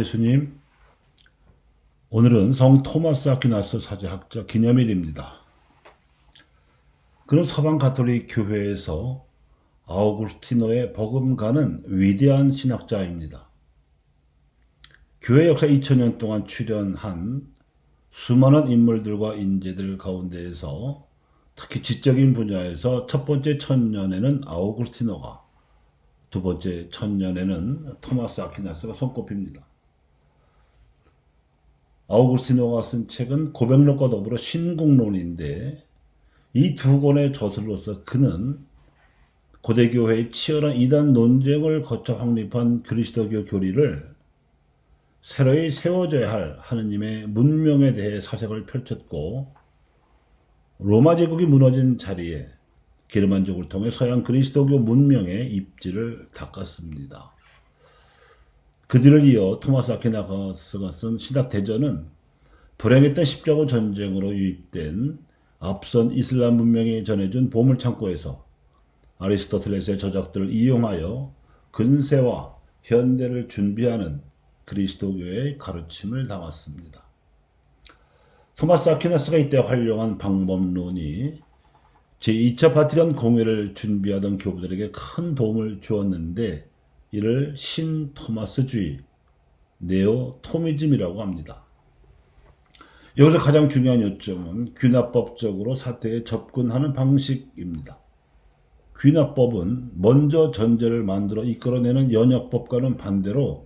예수님, 오늘은 성 토마스 아퀴나스 사제학자 기념일입니다. 그는 서방 가톨릭 교회에서 아우구스티노의 버금가는 위대한 신학자입니다. 교회 역사 2000년 동안 출연한 수많은 인물들과 인재들 가운데에서 특히 지적인 분야에서 첫 번째 천년에는 아우구스티노가, 두 번째 천년에는 토마스 아퀴나스가 손꼽힙니다. 아우구스티노가 쓴 책은 고백록과 더불어 신국론인데 이 두 권의 저술로서 그는 고대교회의 치열한 이단 논쟁을 거쳐 확립한 그리스도교 교리를 새로이 세워져야 할 하느님의 문명에 대해 사색을 펼쳤고, 로마 제국이 무너진 자리에 게르만족을 통해 서양 그리스도교 문명의 입지를 닦았습니다. 그 뒤를 이어 토마스 아퀴나스가 쓴 신학대전은 불행했던 십자군 전쟁으로 유입된 앞선 이슬람 문명이 전해준 보물창고에서 아리스토텔레스의 저작들을 이용하여 근세와 현대를 준비하는 그리스도교의 가르침을 담았습니다. 토마스 아퀴나스가 이때 활용한 방법론이 제2차 바티칸 공회를 준비하던 교부들에게 큰 도움을 주었는데, 이를 신토마스주의, 네오토미즘이라고 합니다. 여기서 가장 중요한 요점은 귀납법적으로 사태에 접근하는 방식입니다. 귀납법은 먼저 전제를 만들어 이끌어내는 연역법과는 반대로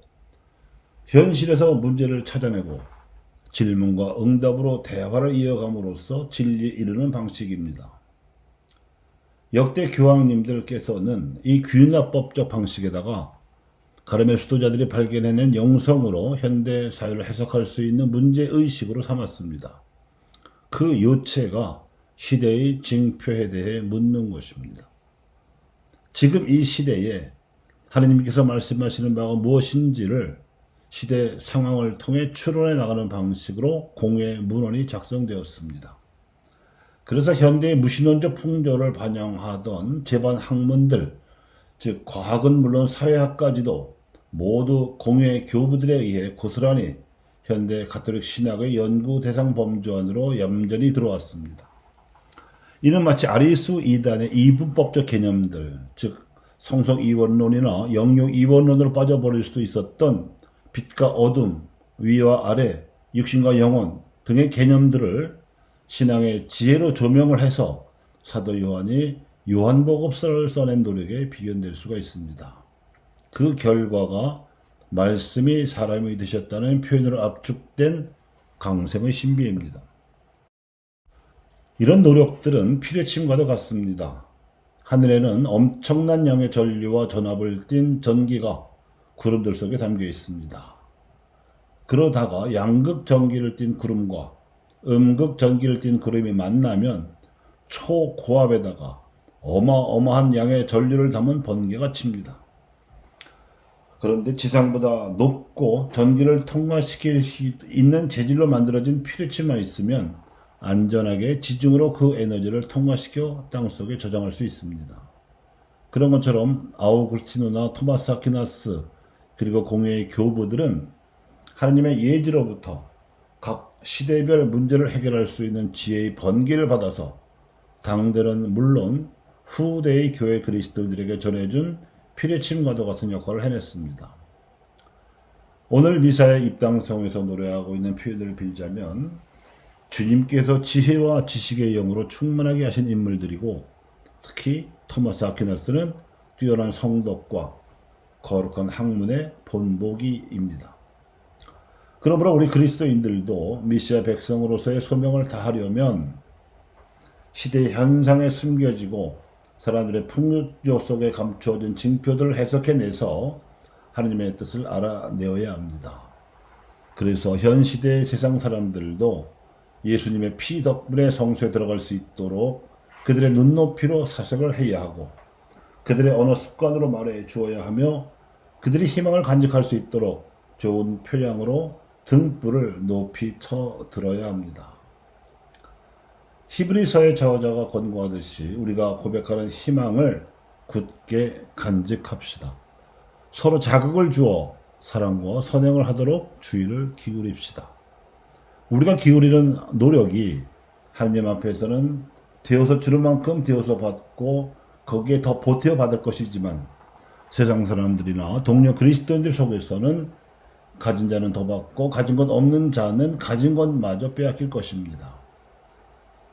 현실에서 문제를 찾아내고 질문과 응답으로 대화를 이어감으로써 진리에 이르는 방식입니다. 역대 교황님들께서는 이 귀납법적 방식에다가 가르멜 수도자들이 발견해낸 영성으로 현대 사회를 해석할 수 있는 문제의식으로 삼았습니다. 그 요체가 시대의 징표에 대해 묻는 것입니다. 지금 이 시대에 하느님께서 말씀하시는 바가 무엇인지를 시대 상황을 통해 추론해 나가는 방식으로 공회 문헌이 작성되었습니다. 그래서 현대의 무신론적 풍조를 반영하던 제반 학문들, 즉 과학은 물론 사회학까지도 모두 공회 교부들에 의해 고스란히 현대 가톨릭 신학의 연구 대상 범주 안으로 얌전히 들어왔습니다. 이는 마치 아리수 이단의 이분법적 개념들, 즉 성속 이원론이나 영육 이원론으로 빠져버릴 수도 있었던 빛과 어둠, 위와 아래, 육신과 영혼 등의 개념들을 신앙의 지혜로 조명을 해서 사도 요한이 요한복음서를 써낸 노력에 비견될 수가 있습니다. 그 결과가 말씀이 사람이 되셨다는 표현으로 압축된 강sem의 신비입니다. 이런 노력들은 피뢰침과도 같습니다. 하늘에는 엄청난 양의 전류와 전압을 띤 전기가 구름들 속에 담겨 있습니다. 그러다가 양극 전기를 띤 구름과 음극 전기를 띤 구름이 만나면 초고압에다가 어마어마한 양의 전류를 담은 번개가 칩니다. 그런데 지상보다 높고 전기를 통과시킬 수 있는 재질로 만들어진 피뢰침만 있으면 안전하게 지중으로 그 에너지를 통과시켜 땅속에 저장할 수 있습니다. 그런 것처럼 아우구스티노나 토마스 아퀴나스 그리고 공회의 교부들은 하느님의 예지로부터 각 시대별 문제를 해결할 수 있는 지혜의 번개를 받아서 당대는 물론 후대의 교회 그리스도인들에게 전해준 피뢰침과도 같은 역할을 해냈습니다. 오늘 미사의 입당성에서 노래하고 있는 표현을 빌자면 주님께서 지혜와 지식의 영으로 충만하게 하신 인물들이고, 특히 토마스 아퀴나스는 뛰어난 성덕과 거룩한 학문의 본보기입니다. 그러므로 우리 그리스도인들도 미시아 백성으로서의 소명을 다하려면 시대의 현상에 숨겨지고 사람들의 풍요 속에 감추어진 징표들을 해석해내서 하느님의 뜻을 알아내어야 합니다. 그래서 현 시대의 세상 사람들도 예수님의 피 덕분에 성소에 들어갈 수 있도록 그들의 눈높이로 사색을 해야 하고, 그들의 언어 습관으로 말해 주어야 하며, 그들이 희망을 간직할 수 있도록 좋은 표량으로 등불을 높이 쳐 들어야 합니다. 히브리서의 저자가 권고하듯이 우리가 고백하는 희망을 굳게 간직합시다. 서로 자극을 주어 사랑과 선행을 하도록 주의를 기울입시다. 우리가 기울이는 노력이 하나님 앞에서는 되어서 주는 만큼 되어서 받고 거기에 더 보태어 받을 것이지만 세상 사람들이나 동료 그리스도인들 속에서는 가진 자는 더 받고 가진 것 없는 자는 가진 것마저 빼앗길 것입니다.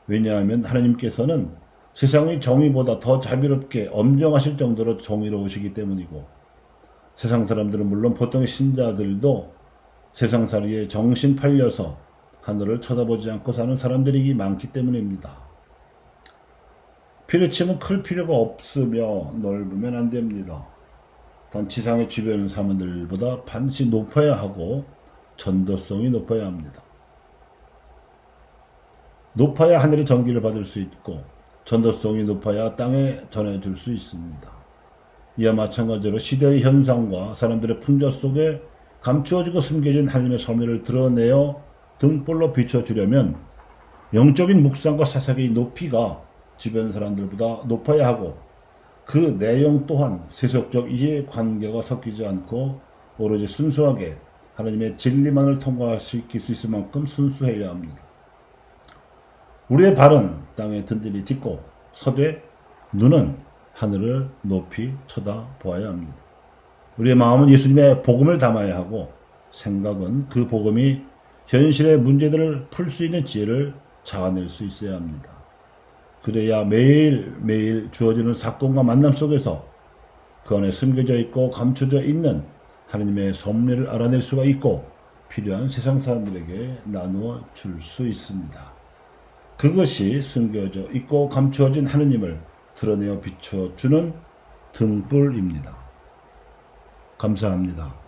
왜냐하면 하나님께서는 세상의 정의보다 더 자비롭게 엄정하실 정도로 정의로우시기 때문이고 세상 사람들은 물론 보통의 신자들도 세상살이에 정신 팔려서 하늘을 쳐다보지 않고 사는 사람들이 많기 때문입니다. 피뢰침은 클 필요가 없으며 넓으면 안 됩니다. 단 지상의 주변 사람들보다 반드시 높아야 하고 전도성이 높아야 합니다. 높아야 하늘의 전기를 받을 수 있고 전도성이 높아야 땅에 전해줄 수 있습니다. 이와 마찬가지로 시대의 현상과 사람들의 풍조 속에 감추어지고 숨겨진 하나님의 섭리를 드러내어 등불로 비춰주려면 영적인 묵상과 사사기의 높이가 주변 사람들보다 높아야 하고 그 내용 또한 세속적 이해관계가 섞이지 않고 오로지 순수하게 하나님의 진리만을 통과시킬 수 있을 만큼 순수해야 합니다. 우리의 발은 땅에 든든히 딛고 서되 눈은 하늘을 높이 쳐다보아야 합니다. 우리의 마음은 예수님의 복음을 담아야 하고 생각은 그 복음이 현실의 문제들을 풀 수 있는 지혜를 자아낼 수 있어야 합니다. 그래야 매일매일 주어지는 사건과 만남 속에서 그 안에 숨겨져 있고 감춰져 있는 하나님의 섭리를 알아낼 수가 있고 필요한 세상 사람들에게 나누어 줄 수 있습니다. 그것이 숨겨져 있고 감추어진 하느님을 드러내어 비춰주는 등불입니다. 감사합니다.